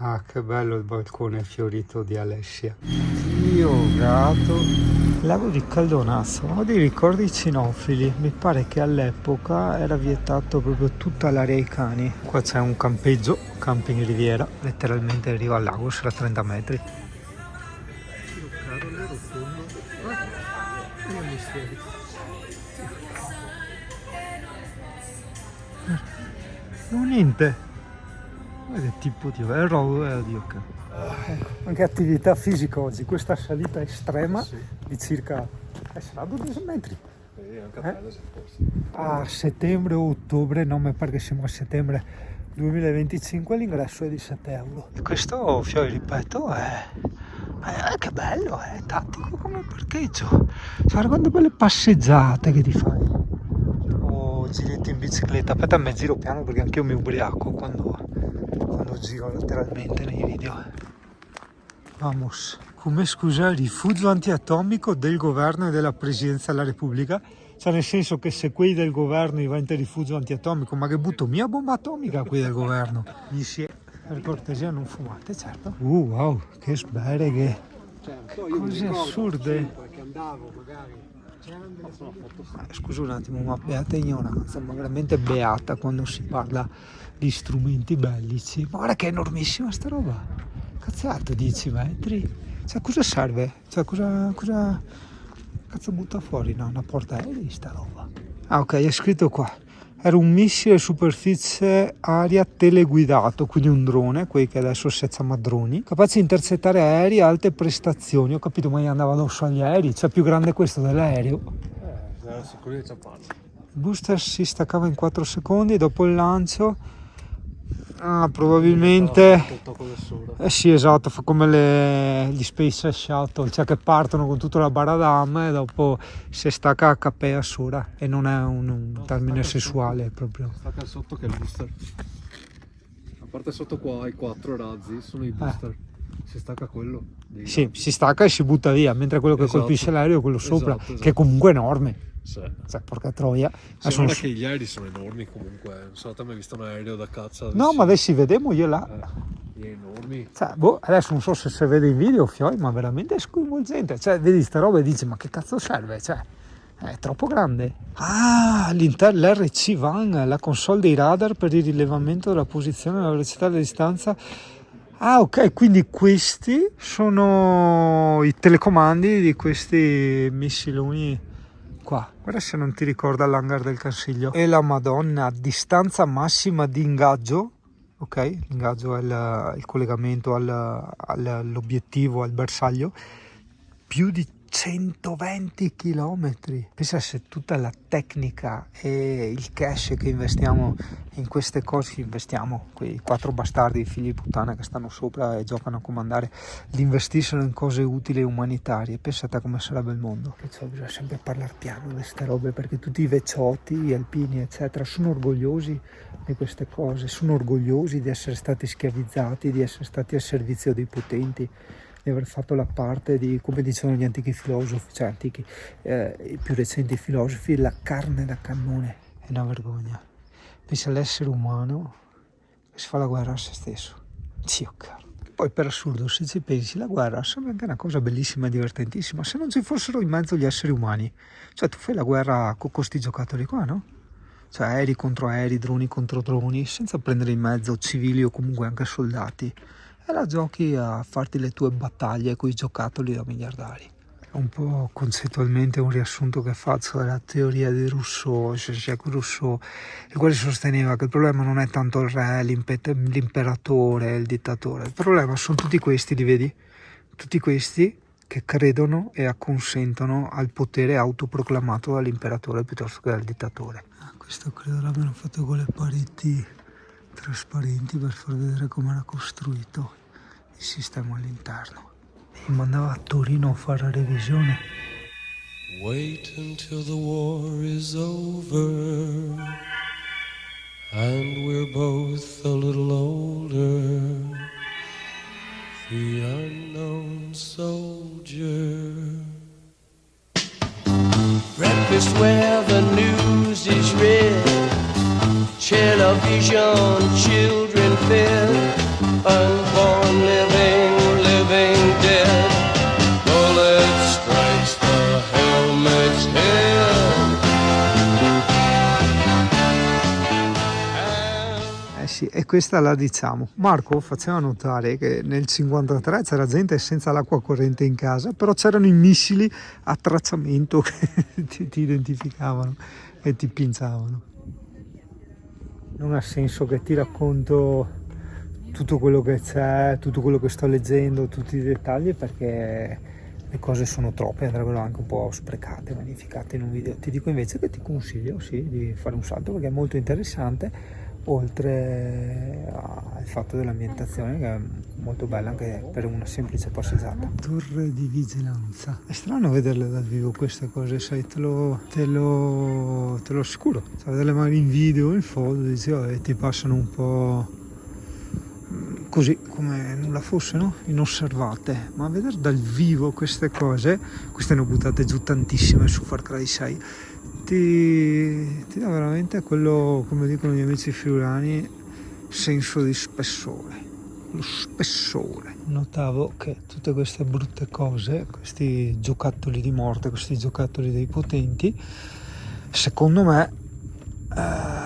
Ah, che bello il balcone fiorito di Alessia. Dio gatto. Lago di Caldonazzo, ho dei ricordi cinofili. Mi pare che all'epoca era vietato proprio tutta l'area ai cani. Qua c'è un campeggio, camping riviera, letteralmente arriva al lago, sarà 30 metri. No, niente. Ma che tipo di Dio che... Anche attività fisica oggi, questa salita estrema di circa sarà 12 metri. A settembre o ottobre, no, mi pare che siamo a settembre 2025, l'ingresso è di 7 euro. E questo, ripeto, è che bello, è tattico come parcheggio. Guarda quante belle passeggiate che ti fai. O giretti in bicicletta. Aspetta, me giro piano perché anche io mi ubriaco quando giro lateralmente nei video. Vamos. Come scusa, rifugio antiatomico del governo e della presidenza della Repubblica. Cioè nel senso che se quelli del governo diventa rifugio antiatomico, ma che butto mia bomba atomica qui del governo. Per cortesia non fumate, certo. Wow, che sberghe. Cose assurde. Scusa un attimo, ma beata ignoranza, ma veramente beata quando si parla di strumenti bellici. Ma guarda che è enormissima sta roba. Cazzato, 10 metri. Cioè cosa serve? Cioè cosa cazzo butta fuori? No, una porta aerei sta roba. Ah ok, è scritto qua. Era un missile superficie aria teleguidato, quindi un drone, quelli che adesso si chiama droni, capace di intercettare aerei a alte prestazioni. Ho capito, ma gli andava addosso agli aerei, cioè più grande questo dell'aereo. Era sicuro di ciaparlo. Il booster si staccava in 4 secondi dopo il lancio. Probabilmente sì, esatto, fa come gli Space Shuttle, cioè che partono con tutta la baradam e dopo si stacca a capea sola, e non è un termine sessuale, è proprio. Stacca sotto che è il booster. A parte sotto qua i 4 razzi sono i booster. Si stacca quello. Sì, si stacca e si butta via, mentre quello che colpisce l'aereo è quello sopra, esatto. che è comunque enorme. Sì. Cioè, porca troia. Sembra che gli aerei sono enormi comunque. Non so, te hai mai visto un aereo da caccia? No, ma adesso vediamo io là. Enormi. Cioè, adesso non so se si vede in video, ma veramente è sconvolgente. Cioè, vedi sta roba e dici, ma che cazzo serve? Cioè, è troppo grande. All'interno l'RC Van, la console dei radar per il rilevamento della posizione, della velocità e della distanza. Ok, quindi questi sono i telecomandi di questi missiloni qua. Guarda se non ti ricorda l'hangar del Consiglio. E la Madonna, distanza massima di ingaggio. Ok, l'ingaggio è il collegamento all'obiettivo, al bersaglio. Più di 120 km. Pensa se tutta la tecnica e il cash che investiamo in queste cose, investiamo quei 4 bastardi figli di puttana che stanno sopra e giocano a comandare, li investissero in cose utili e umanitarie. Pensate come sarebbe il mondo. Bisogna sempre parlare piano di queste robe, perché tutti i vecchiotti, gli alpini eccetera sono orgogliosi di queste cose, sono orgogliosi di essere stati schiavizzati, di essere stati al servizio dei potenti, di aver fatto la parte di, come dicevano gli antichi filosofi, cioè i più recenti filosofi, la carne da cannone. È una vergogna. Pensa all'essere umano che si fa la guerra a se stesso. Zio caro. Poi per assurdo, se ci pensi, la guerra sembra anche una cosa bellissima e divertentissima, se non ci fossero in mezzo gli esseri umani. Cioè tu fai la guerra con questi giocattoli qua, no? Cioè aerei contro aerei, droni contro droni, senza prendere in mezzo civili o comunque anche soldati. E la giochi a farti le tue battaglie con i giocattoli da miliardari. È un po' concettualmente un riassunto che faccio della teoria di Rousseau, Jean-Jacques Rousseau, il quale sosteneva che il problema non è tanto il re, l'imperatore, il dittatore. Il problema sono tutti questi, li vedi? Tutti questi che credono e acconsentono al potere autoproclamato dall'imperatore piuttosto che dal dittatore. Questo credo l'abbiano fatto con le pareti trasparenti per far vedere come era costruito il sistema all'interno. Mi mandava a Torino a fare la revisione. Wait until the war is over and we're both a little older. The unknown soldier. Breakfast where the news is read, television, children fed, unborn e questa la diciamo. Marco faceva notare che nel 53 c'era gente senza l'acqua corrente in casa, però c'erano i missili a tracciamento che ti identificavano e ti pinzavano. Non ha senso che ti racconto tutto quello che c'è, tutto quello che sto leggendo, tutti i dettagli, perché le cose sono troppe, andrebbero anche un po' sprecate, magnificate in un video. Ti dico invece che ti consiglio sì di fare un salto, perché è molto interessante, oltre al fatto dell'ambientazione, che è molto bella anche per una semplice passeggiata. Torre di vigilanza, è strano vederle dal vivo queste cose, sai, te lo assicuro, cioè, vederle magari in video, in foto, dici, e ti passano un po' così come nulla fossero, inosservate, ma vedere dal vivo queste cose, queste ne ho buttate giù tantissime su Far Cry 6, ti dà veramente quello, come dicono gli amici friulani, senso di spessore, lo spessore. Notavo che tutte queste brutte cose, questi giocattoli di morte, questi giocattoli dei potenti, secondo me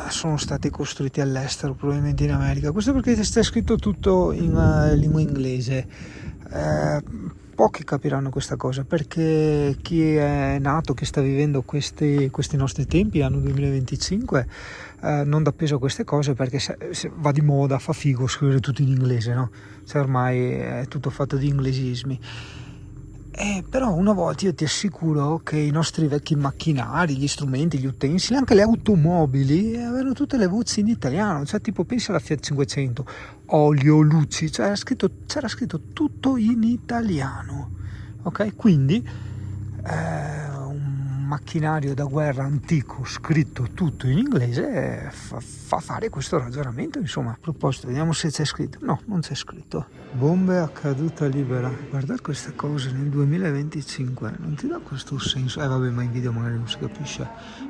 sono stati costruiti all'estero, probabilmente in America. Questo perché c'è scritto tutto in lingua inglese. Pochi capiranno questa cosa, perché chi è nato, chi sta vivendo questi nostri tempi, anno 2025, non dà peso a queste cose, perché se va di moda, fa figo scrivere tutto in inglese, no? Cioè ormai è tutto fatto di inglesismi. Però una volta io ti assicuro che i nostri vecchi macchinari, gli strumenti, gli utensili, anche le automobili, avevano tutte le voci in italiano, cioè tipo pensa alla Fiat 500, olio, luci, c'era scritto tutto in italiano, ok? Quindi un macchinario da guerra antico scritto tutto in inglese fa fare questo ragionamento, insomma. A proposito, vediamo se c'è scritto. No, non c'è scritto. Bombe a caduta libera. Guardare queste cose nel 2025 non ti dà questo senso, vabbè, ma in video magari non si capisce,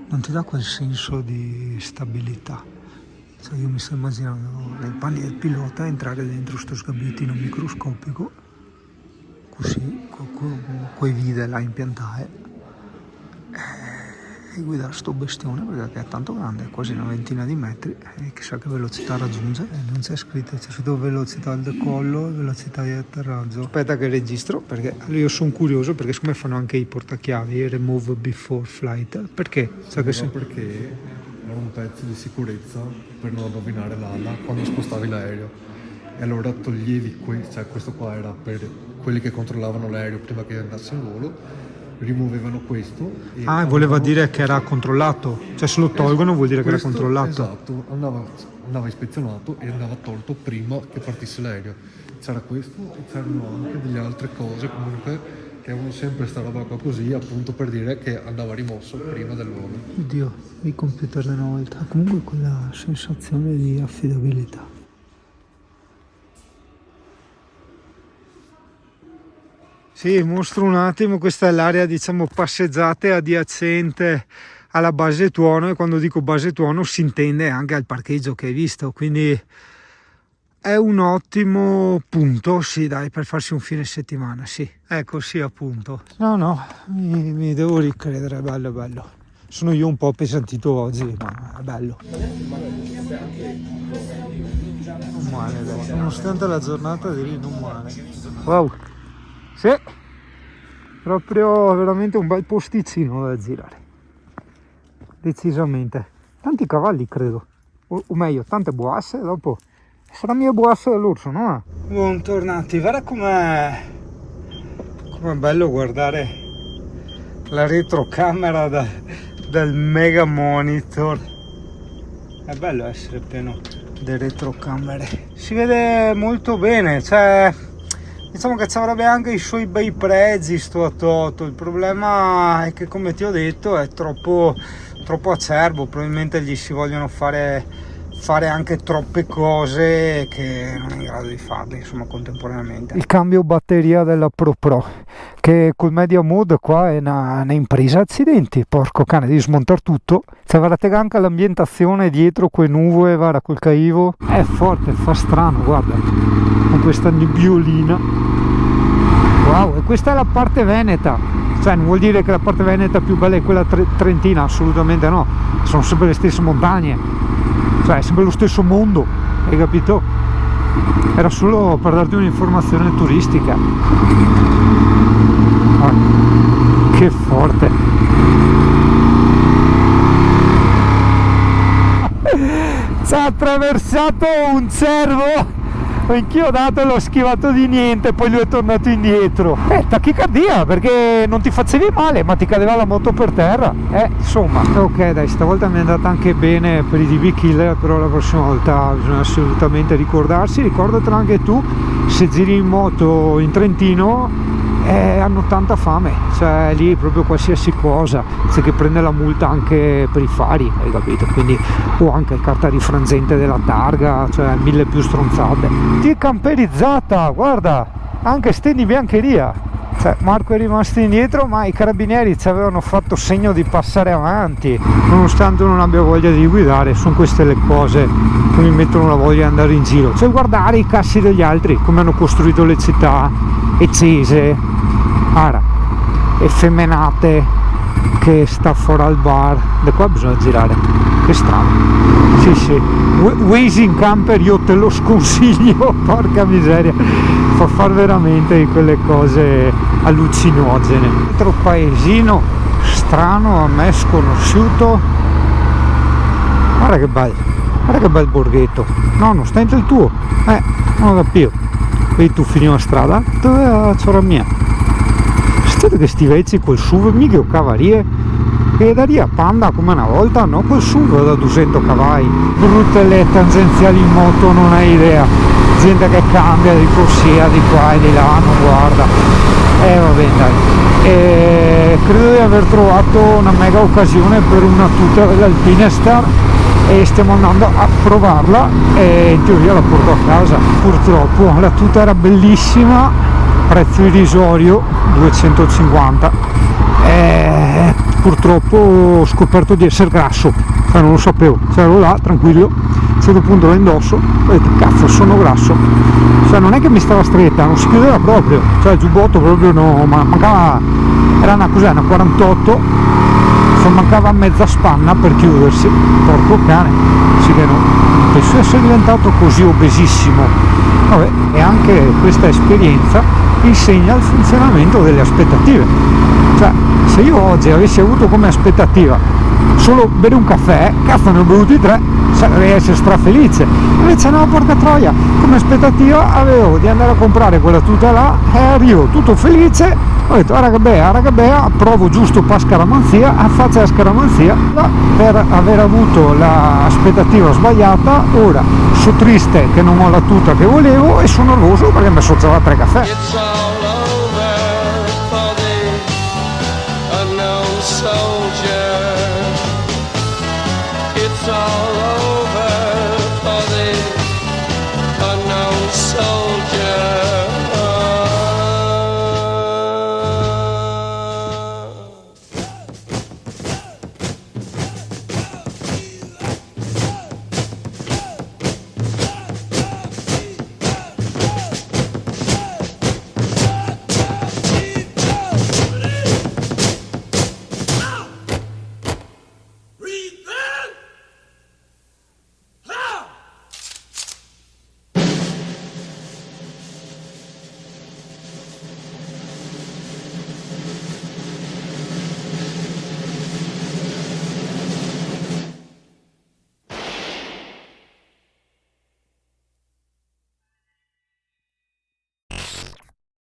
non ti dà quel senso di stabilità. Cioè io mi sto immaginando nei panni del pilota entrare dentro sto sgabettino microscopico, così, con quei vide là impiantati, e guidare sto bestione, perché è tanto grande, è quasi una ventina di metri, e chissà che velocità raggiunge. Non c'è scritto, c'è scritto velocità al decollo e velocità di atterraggio. Aspetta che registro, perché io sono curioso, perché siccome fanno anche i portachiavi, remove before flight, perché? Perché era un pezzo di sicurezza per non rovinare l'ala quando spostavi l'aereo, e allora toglievi questo qua era per quelli che controllavano l'aereo prima che andasse in volo, rimuovevano questo e voleva dire che era controllato, cioè se lo tolgono vuol dire che era controllato. Esatto, andava ispezionato e andava tolto prima che partisse l'aereo. C'era questo e c'erano anche delle altre cose comunque che avevano sempre sta roba qua così, appunto per dire che andava rimosso prima del volo. Oddio, i computer di una volta, comunque quella sensazione di affidabilità. Sì, mostro un attimo, questa è l'area, diciamo, passeggiate adiacente alla base tuono, e quando dico base tuono si intende anche al parcheggio che hai visto, quindi è un ottimo punto, sì dai, per farsi un fine settimana, sì, ecco, sì, appunto. No, mi devo ricredere, è bello, è bello. Sono io un po' appesantito oggi, ma è bello. Non male, dai. Nonostante la giornata di lì, non male. Wow. Sì, proprio veramente un bel posticino da girare, decisamente. Tanti cavalli credo, o meglio tante boasse, dopo sarà mia boassa dell'orso, no? Buontornati, guarda com'è bello guardare la retrocamera del mega monitor, è bello essere pieno di retrocamere, si vede molto bene, cioè diciamo che ci avrebbe anche i suoi bei pregi sto A8, il problema è che, come ti ho detto, è troppo acerbo, probabilmente gli si vogliono fare anche troppe cose che non è in grado di farle, insomma, contemporaneamente. Il cambio batteria della Pro che col media mode qua è una impresa, accidenti, porco cane, devi smontare tutto, cioè guardate anche l'ambientazione dietro, quelle nuvole, guarda quel caivo, è forte, fa strano, guarda, con questa nebbiolina. Wow, e questa è la parte veneta, cioè non vuol dire che la parte veneta più bella è quella trentina, assolutamente no, sono sempre le stesse montagne, cioè è sempre lo stesso mondo. hai capito? Era solo per darti un'informazione turistica. Ah, che forte. Ci ha attraversato un cervo, anch'io ho dato e l'ho schivato di niente, poi lui è tornato indietro. Tachicardia, perché non ti facevi male ma ti cadeva la moto per terra, insomma. Ok dai, stavolta mi è andata anche bene per i DB Killer, però la prossima volta bisogna assolutamente ricordarsi. Ricordatelo anche tu, se giri in moto in Trentino hanno tanta fame, cioè lì proprio qualsiasi cosa, c'è che prende la multa anche per i fari, hai capito? Quindi, o anche carta rifrangente della targa, cioè 1000 più stronzate. Ti è camperizzata, guarda, anche ste di biancheria, cioè Marco è rimasto indietro ma i carabinieri ci avevano fatto segno di passare avanti, nonostante non abbia voglia di guidare. Sono queste le cose che mi mettono la voglia di andare in giro, cioè guardare i cassi degli altri, come hanno costruito le città accese, effeminate, che sta fuori al bar. Da qua bisogna girare, che strano. Sì, Waze in camper io te lo sconsiglio, porca miseria, fa far veramente quelle cose allucinogene. Altro paesino strano, a me sconosciuto. Guarda che bel borghetto. No, non sta il tuo, non lo capivo. Vedi tu finiva strada, dove la ciora mia? State che sti vecchi col SUV, mica o cavarie, che daria Panda come una volta, no? Col SUV da 200 cavalli. Brutte le tangenziali in moto, non hai idea. Gente che cambia di corsia di qua e di là, non guarda. Vabbè dai. Credo di aver trovato una mega occasione per una tuta dell'Alpine Star e stiamo andando a provarla e in teoria la porto a casa. Purtroppo la tuta era bellissima, prezzo irrisorio 250, purtroppo ho scoperto di essere grasso, cioè non lo sapevo, cioè ero là tranquillo, a un certo punto la indosso, ho detto cazzo sono grasso, cioè non è che mi stava stretta, non si chiudeva proprio, cioè il giubbotto proprio no, ma mancava, era una 48, mancava mezza spanna per chiudersi, porco cane, sì che non penso di essere diventato così obesissimo. Vabbè, e anche questa esperienza insegna il funzionamento delle aspettative, cioè se io oggi avessi avuto come aspettativa solo bere un caffè, cazzo ne ho bevuti 3, sarei essere strafelice. Invece no, porca troia, come aspettativa avevo di andare a comprare quella tuta là e arrivo tutto felice, ho detto aragabea, provo giusto per scaramanzia, faccia la scaramanzia per aver avuto l'aspettativa sbagliata. Ora sono triste che non ho la tuta che volevo e sono nervoso perché mi sono già 3 caffè.